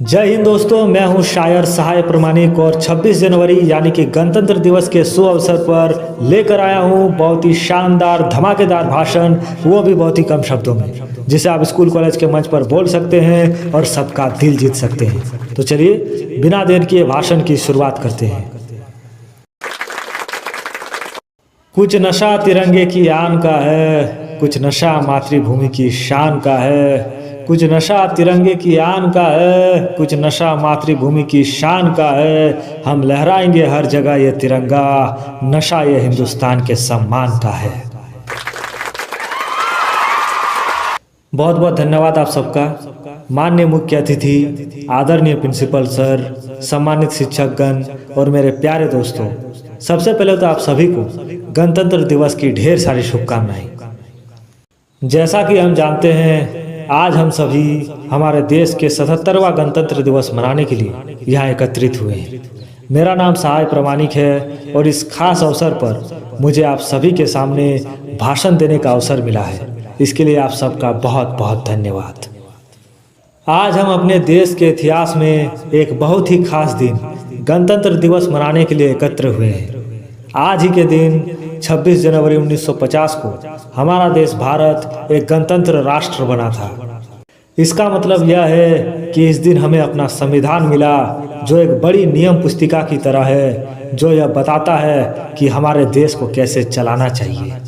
जय हिंद दोस्तों, मैं हूं शायर सहाय प्रमाणिक और 26 जनवरी यानी कि गणतंत्र दिवस के शुभ अवसर पर लेकर आया हूं बहुत ही शानदार धमाकेदार भाषण, वो भी बहुत ही कम शब्दों में, जिसे आप स्कूल कॉलेज के मंच पर बोल सकते हैं और सबका दिल जीत सकते हैं। तो चलिए बिना देर किए भाषण की शुरुआत करते हैं। कुछ नशा तिरंगे की आन का है, कुछ नशा मातृभूमि की शान का है। कुछ नशा तिरंगे की आन का है, कुछ नशा मातृभूमि की शान का है। हम लहराएंगे हर जगह ये तिरंगा, नशा ये हिंदुस्तान के सम्मान का है। बहुत बहुत धन्यवाद आप सबका। माननीय मुख्य अतिथि, आदरणीय प्रिंसिपल सर, सम्मानित शिक्षकगण और मेरे प्यारे दोस्तों, सबसे पहले तो आप सभी को गणतंत्र दिवस की ढेर सारी शुभकामनाएं। जैसा कि हम जानते हैं, आज हम सभी हमारे देश के 77वां गणतंत्र दिवस मनाने के लिए यहाँ एकत्रित हुए हैं। मेरा नाम सहाय प्रमाणिक है और इस खास अवसर पर मुझे आप सभी के सामने भाषण देने का अवसर मिला है। इसके लिए आप सबका बहुत बहुत धन्यवाद। आज हम अपने देश के इतिहास में एक बहुत ही खास दिन गणतंत्र दिवस मनाने के लिए एकत्र हुए हैं। आज ही के दिन 26 जनवरी 1950 को हमारा देश भारत एक गणतंत्र राष्ट्र बना था। इसका मतलब यह है कि इस दिन हमें अपना संविधान मिला, जो एक बड़ी नियम पुस्तिका की तरह है, जो यह बताता है कि हमारे देश को कैसे चलाना चाहिए।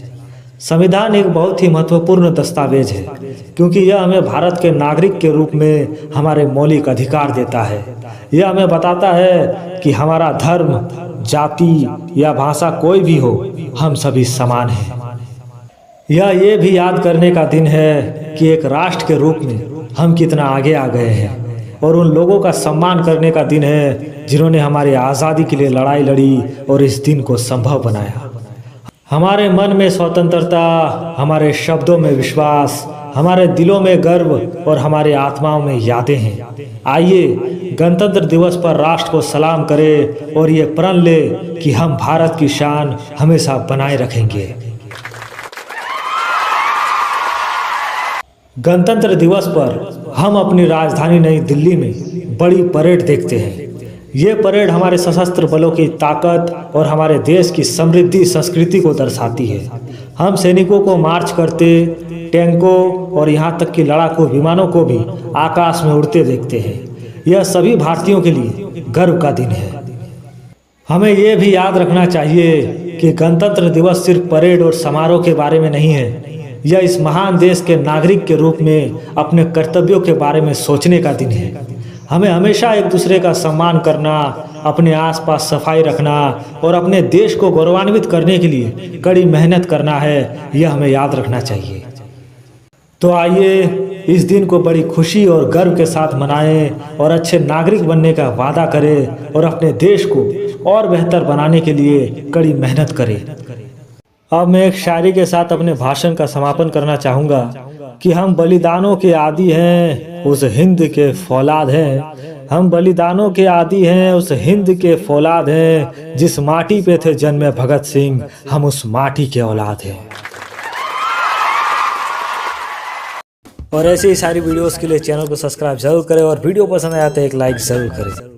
संविधान एक बहुत ही महत्वपूर्ण दस्तावेज है, क्योंकि यह हमें भारत के नागरिक के रूप में हमारे मौलिक अधिकार देता है। यह हमें बताता है कि हमारा धर्म, जाति या भाषा कोई भी हो, हम सभी समान हैं। यह ये भी याद करने का दिन है कि एक राष्ट्र के रूप में हम कितना आगे आ गए हैं, और उन लोगों का सम्मान करने का दिन है जिन्होंने हमारी आज़ादी के लिए लड़ाई लड़ी और इस दिन को संभव बनाया। हमारे मन में स्वतंत्रता, हमारे शब्दों में विश्वास, हमारे दिलों में गर्व और हमारे आत्माओं में यादें हैं। आइए गणतंत्र दिवस पर राष्ट्र को सलाम करें और ये प्रण ले कि हम भारत की शान हमेशा बनाए रखेंगे। गणतंत्र दिवस पर हम अपनी राजधानी नई दिल्ली में बड़ी परेड देखते हैं। ये परेड हमारे सशस्त्र बलों की ताकत और हमारे देश की समृद्धि संस्कृति को दर्शाती है। हम सैनिकों को मार्च करते, टैंकों और यहाँ तक कि लड़ाकू विमानों को भी आकाश में उड़ते देखते हैं। यह सभी भारतीयों के लिए गर्व का दिन है। हमें ये भी याद रखना चाहिए कि गणतंत्र दिवस सिर्फ परेड और समारोह के बारे में नहीं है। यह इस महान देश के नागरिक के रूप में अपने कर्तव्यों के बारे में सोचने का दिन है। हमें हमेशा एक दूसरे का सम्मान करना, अपने आसपास सफाई रखना और अपने देश को गौरवान्वित करने के लिए कड़ी मेहनत करना है, यह हमें याद रखना चाहिए। तो आइए इस दिन को बड़ी खुशी और गर्व के साथ मनाएं और अच्छे नागरिक बनने का वादा करें और अपने देश को और बेहतर बनाने के लिए कड़ी मेहनत करें। अब मैं एक शायरी के साथ अपने भाषण का समापन करना चाहूँगा कि हम बलिदानों के आदी हैं, उस हिंद के फौलाद हैं। हम बलिदानों के आदी हैं, उस हिंद के फौलाद हैं। जिस माटी पे थे जन्मे भगत सिंह, हम उस माटी के औलाद हैं। और ऐसे ही सारी वीडियोस के लिए चैनल को सब्सक्राइब जरूर करें और वीडियो पसंद आया तो एक लाइक जरूर करें।